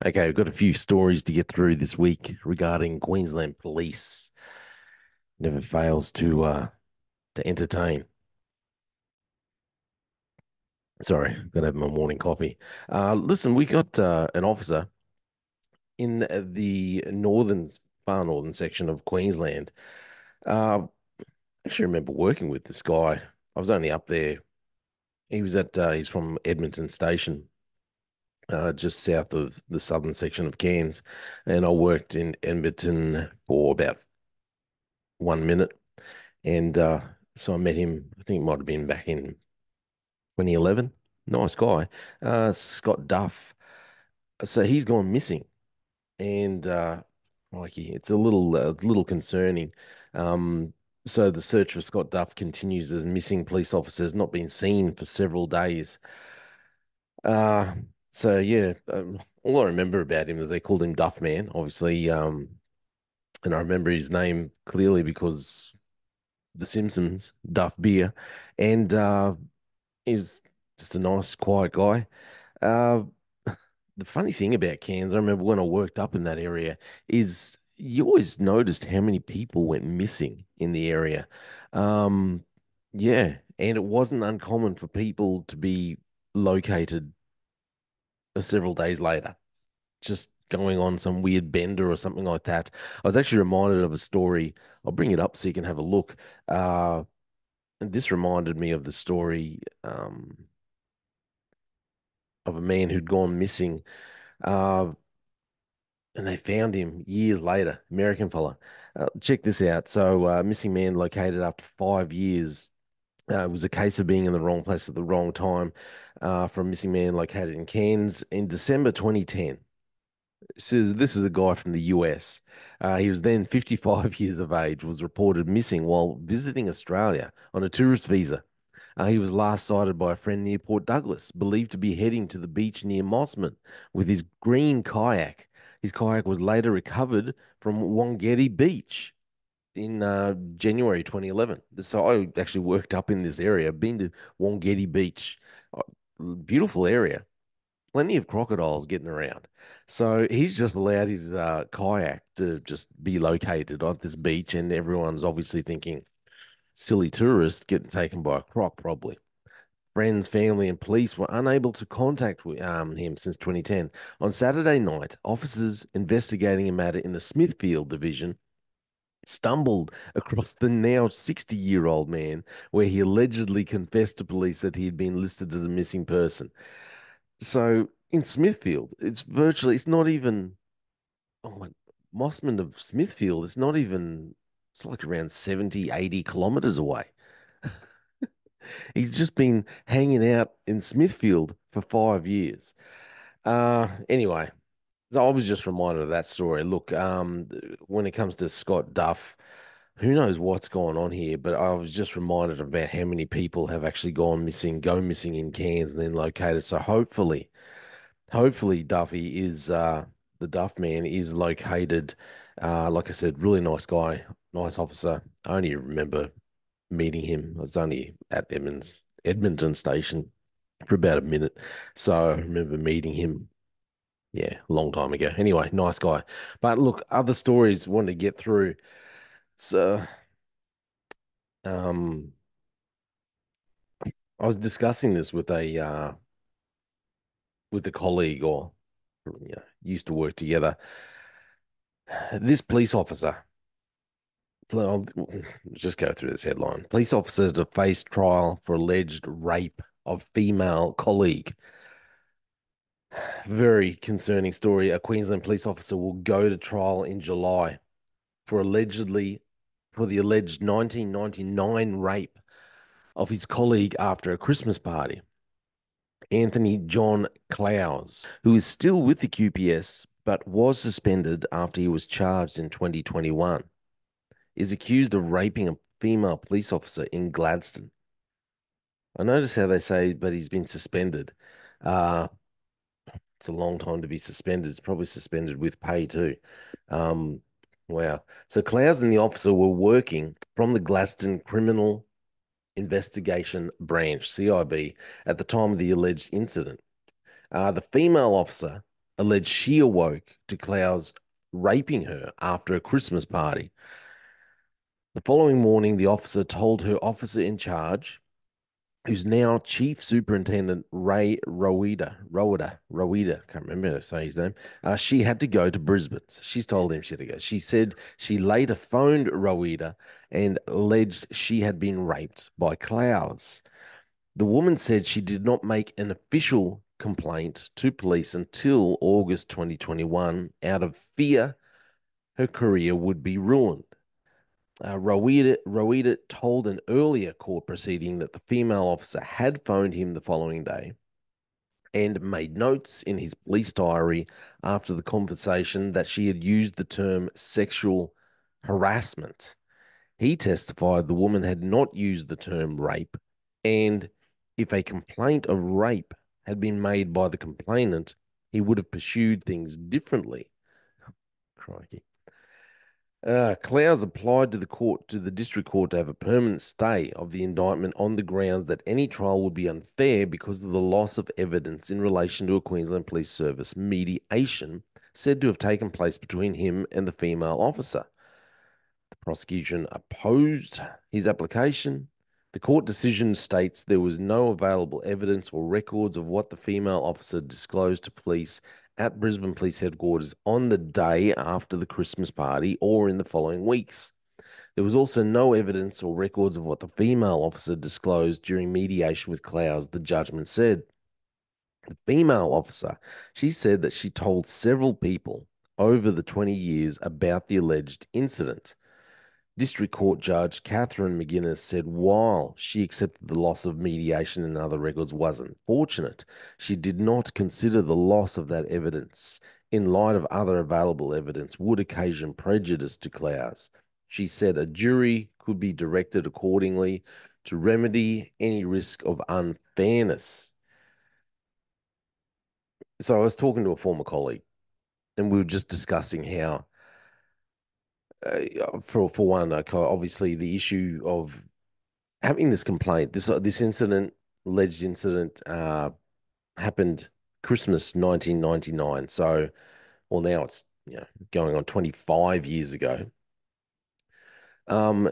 Okay, we've got a few stories to get through this week regarding Queensland Police. Never fails to entertain. Sorry, gotta have my morning coffee. Listen, we got an officer in the far northern section of Queensland. Uh, actually remember working with this guy. I was only up there. He's from Edmonton Station, just south of the southern section of Cairns, and I worked in Edmonton for about 1 minute. And so I met him, I think it might have been back in 2011. Nice guy. Scott Duff. So he's gone missing. And Mikey, it's a little concerning. Um, so the search for Scott Duff continues as missing police officer has not been seen for several days. Uh, so yeah, all I remember about him is they called him Duff Man, obviously. And I remember his name clearly because The Simpsons, Duff Beer, and he's just a nice, quiet guy. Uh, the funny thing about Cairns, I remember when I worked up in that area, is you always noticed how many people went missing in the area. Um, yeah, and it wasn't uncommon for people to be located several days later, just going on some weird bender or something like that. I was actually reminded of a story. I'll bring it up so you can have a look. And this reminded me of the story of a man who'd gone missing, uh, and they found him years later. American fella. Check this out. So, missing man located after 5 years. It was a case of being in the wrong place at the wrong time. For a missing man located in Cairns in December 2010. So this is a guy from the US. He was then 55 years of age, was reported missing while visiting Australia on a tourist visa. He was last sighted by a friend near Port Douglas, believed to be heading to the beach near Mossman with his green kayak. His kayak was later recovered from Wongatty Beach in January 2011. So I actually worked up in this area, been to Wongatty Beach. Beautiful area, plenty of crocodiles getting around. So he's just allowed his kayak to just be located on this beach, and everyone's obviously thinking, silly tourist getting taken by a croc, probably. Friends, family, and police were unable to contact him since 2010. On Saturday night, officers investigating a matter in the Smithfield division stumbled across the now 60-year-old man, where he allegedly confessed to police that he had been listed as a missing person. So in Smithfield, it's not even, oh my, Mossman of Smithfield, it's like around 70, 80 kilometers away. He's just been hanging out in Smithfield for 5 years. Anyway, so I was just reminded of that story. Look, when it comes to Scott Duff, who knows what's going on here, but I was just reminded about how many people have actually go missing in Cairns and then located. So hopefully Duffy is the Duff man is located. Like I said, really nice guy, nice officer. I only remember meeting him. I was only at Edmonton station for about a minute. So I remember meeting him, yeah, a long time ago. Anyway, nice guy. But look, other stories wanted to get through. So um I was discussing this with a colleague or used to work together. This police officer, I'll just go through this headline. Police officer to face trial for alleged rape of female colleague. Very concerning story. A Queensland police officer will go to trial in July for the alleged 1999 rape of his colleague after a Christmas party. Anthony John Clowes, who is still with the QPS but was suspended after he was charged in 2021, is accused of raping a female police officer in Gladstone. I notice how they say, but he's been suspended. Uh, it's a long time to be suspended. It's probably suspended with pay too. Um, wow. So Clowes and the officer were working from the Gladstone Criminal Investigation Branch, CIB, at the time of the alleged incident. The female officer alleged she awoke to Clowes raping her after a Christmas party. The following morning, the officer told her officer in charge, who's now Chief Superintendent Ray Rowida, can't remember how to say his name. She had to go to Brisbane. So she's told him she had to go. She said she later phoned Rowida and alleged she had been raped by Clowes. The woman said she did not make an official complaint to police until August 2021 out of fear her career would be ruined. Rowita told an earlier court proceeding that the female officer had phoned him the following day and made notes in his police diary after the conversation that she had used the term sexual harassment. He testified the woman had not used the term rape, and if a complaint of rape had been made by the complainant, he would have pursued things differently. Crikey. Clowes applied to the district court to have a permanent stay of the indictment on the grounds that any trial would be unfair because of the loss of evidence in relation to a Queensland Police Service mediation said to have taken place between him and the female officer. The prosecution opposed his application. The court decision states there was no available evidence or records of what the female officer disclosed to police at Brisbane Police Headquarters on the day after the Christmas party or in the following weeks. There was also no evidence or records of what the female officer disclosed during mediation with Clowes, the judgment said. The female officer, she said that she told several people over the 20 years about the alleged incident. District Court Judge Catherine McGuinness said while she accepted the loss of mediation and other records was unfortunate, she did not consider the loss of that evidence in light of other available evidence would occasion prejudice to Clowes. She said a jury could be directed accordingly to remedy any risk of unfairness. So I was talking to a former colleague and we were just discussing how for one, obviously the issue of having this complaint, this incident, alleged incident, happened Christmas 1999. So, well, now it's going on 25 years ago. Um,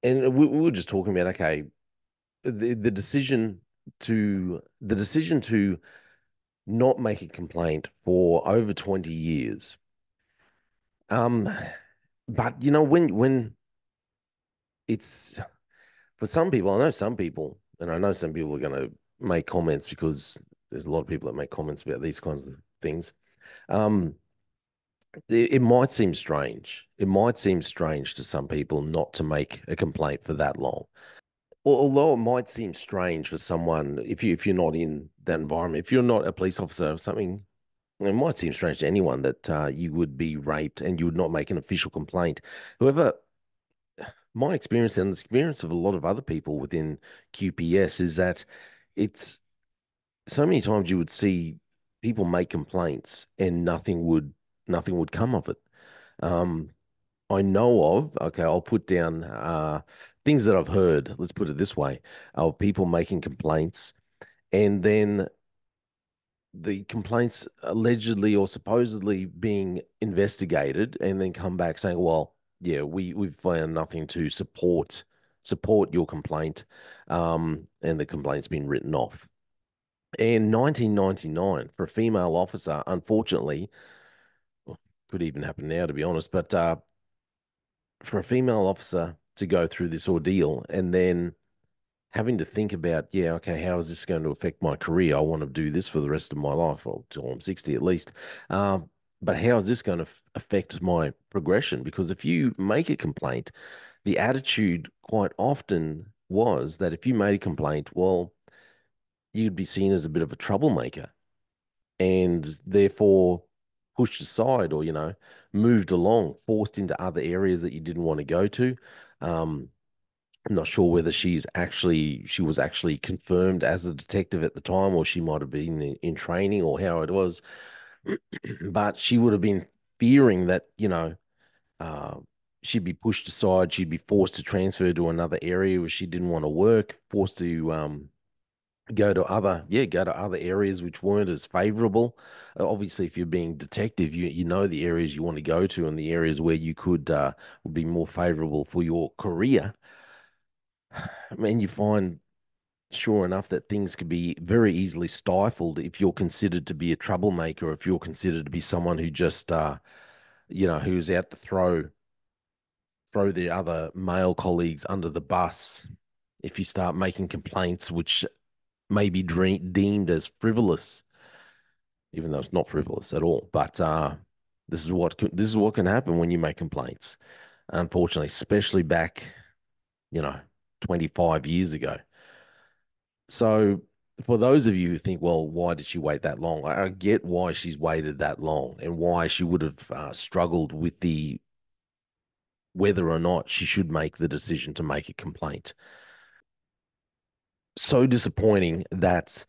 and we were just talking about okay, the decision to not make a complaint for over 20 years. Um, but when it's for some people, I know some people, and I know some people are going to make comments because there's a lot of people that make comments about these kinds of things. Um, it might seem strange. It might seem strange to some people not to make a complaint for that long. Although it might seem strange for someone if you're not in that environment, if you're not a police officer or something, it might seem strange to anyone that you would be raped and you would not make an official complaint. However, my experience and the experience of a lot of other people within QPS is that it's so many times you would see people make complaints and nothing would come of it. Um, I know of, okay, I'll put down things that I've heard, let's put it this way, of people making complaints and then the complaints allegedly or supposedly being investigated and then come back saying, well, yeah, we've found nothing to support your complaint, and the complaint's been written off. In 1999, for a female officer, unfortunately, could even happen now, to be honest, but for a female officer to go through this ordeal and then having to think about, yeah, okay, how is this going to affect my career? I want to do this for the rest of my life, or till I'm 60 at least. But how is this going to affect my progression? Because if you make a complaint, the attitude quite often was that if you made a complaint, well, you'd be seen as a bit of a troublemaker and therefore pushed aside or, moved along, forced into other areas that you didn't want to go to. Um, I'm not sure whether she was actually confirmed as a detective at the time, or she might have been in training, or how it was. But she would have been fearing that, uh, she'd be pushed aside, she'd be forced to transfer to another area where she didn't want to work, forced to go to other areas which weren't as favorable. Obviously, if you're being detective, you know the areas you want to go to and the areas where you could would be more favorable for your career. I mean, you find sure enough that things could be very easily stifled if you're considered to be a troublemaker, if you're considered to be someone who just who's out to throw the other male colleagues under the bus. If you start making complaints which may be deemed as frivolous, even though it's not frivolous at all. But this is what can happen when you make complaints. Unfortunately, especially back, you know, 25 years ago. So for those of you who think, well, why did she wait that long? I get why she's waited that long and why she would have struggled with the whether or not she should make the decision to make a complaint. So disappointing that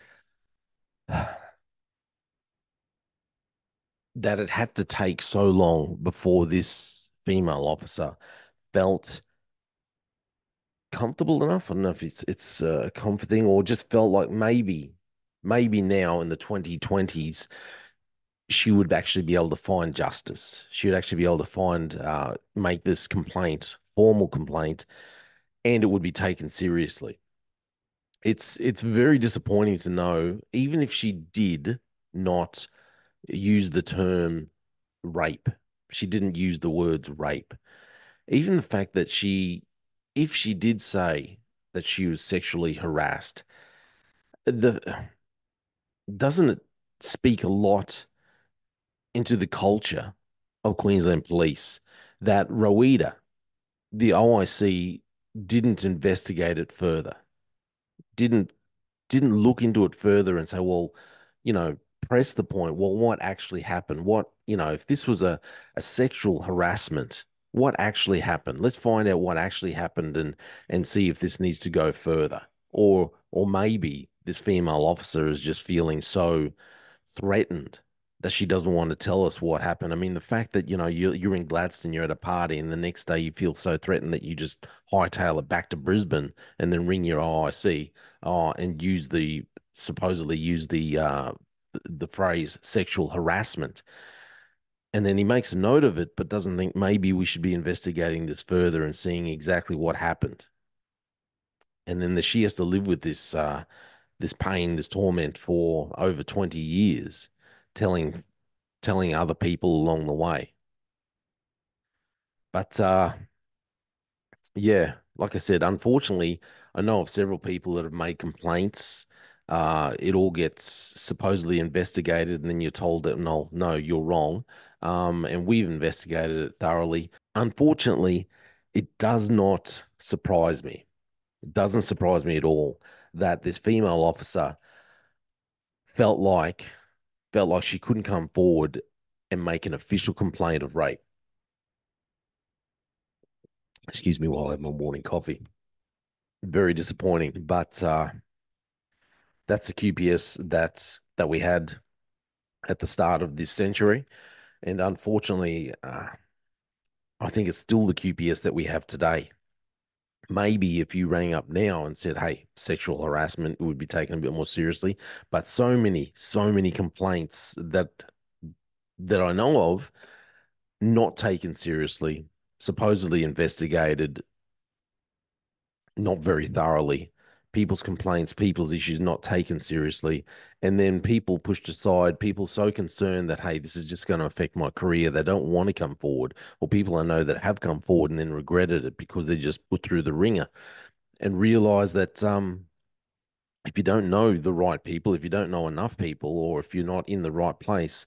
that it had to take so long before this female officer felt comfortable enough. I don't know if it's comforting or just felt like maybe now in the 2020s she would actually be able to find justice. She would actually be able to find make this complaint, formal complaint, and it would be taken seriously. It's very disappointing to know, even if she did not use the term rape, she didn't use the words rape. Even the fact that if she did say that she was sexually harassed, the doesn't it speak a lot into the culture of Queensland Police that Rowita, the OIC, didn't investigate it further, didn't didn't look into it further and say, well, you know, press the point. Well, what actually happened? If this was a sexual harassment, what actually happened? Let's find out what actually happened and see if this needs to go further. Or maybe this female officer is just feeling so threatened that she doesn't want to tell us what happened. I mean, the fact that, you're in Gladstone, you're at a party, and the next day you feel so threatened that you just hightail it back to Brisbane and then ring your OIC, and supposedly use the phrase sexual harassment. And then he makes a note of it, but doesn't think maybe we should be investigating this further and seeing exactly what happened. And then she has to live with this pain, this torment for over 20 years, telling telling other people along the way. But yeah, like I said, unfortunately, I know of several people that have made complaints. It all gets supposedly investigated, and then you're told that no, you're wrong. And we've investigated it thoroughly. Unfortunately, it does not surprise me. It doesn't surprise me at all that this female officer felt like felt like she couldn't come forward and make an official complaint of rape. Excuse me while I have my morning coffee. Very disappointing, but that's the QPS that we had at the start of this century, and unfortunately, I think it's still the QPS that we have today. Maybe if you rang up now and said, "Hey, sexual harassment," it would be taken a bit more seriously. But so many complaints that I know of not taken seriously, supposedly investigated not very thoroughly. People's complaints, people's issues not taken seriously. And then people pushed aside, people so concerned that, hey, this is just going to affect my career. They don't want to come forward. Or people I know that have come forward and then regretted it because they just put through the ringer and realize that if you don't know the right people, if you don't know enough people, or if you're not in the right place,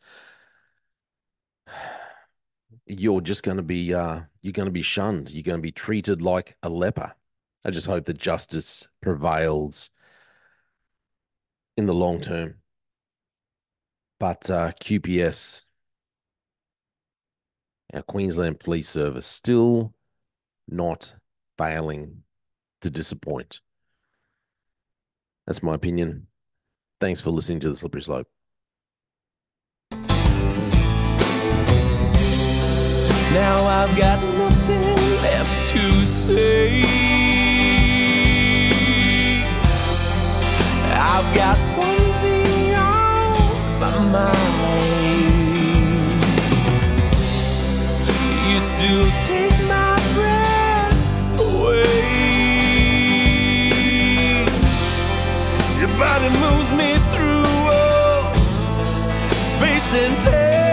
you're just going to be you're going to be shunned. You're going to be treated like a leper. I just hope that justice prevails in the long term. But QPS, our Queensland Police Service, still not failing to disappoint. That's my opinion. Thanks for listening to The Slippery Slope. Now I've got nothing left to say. I've got one thing on my mind. You still take my breath away. Your body moves me through space and time.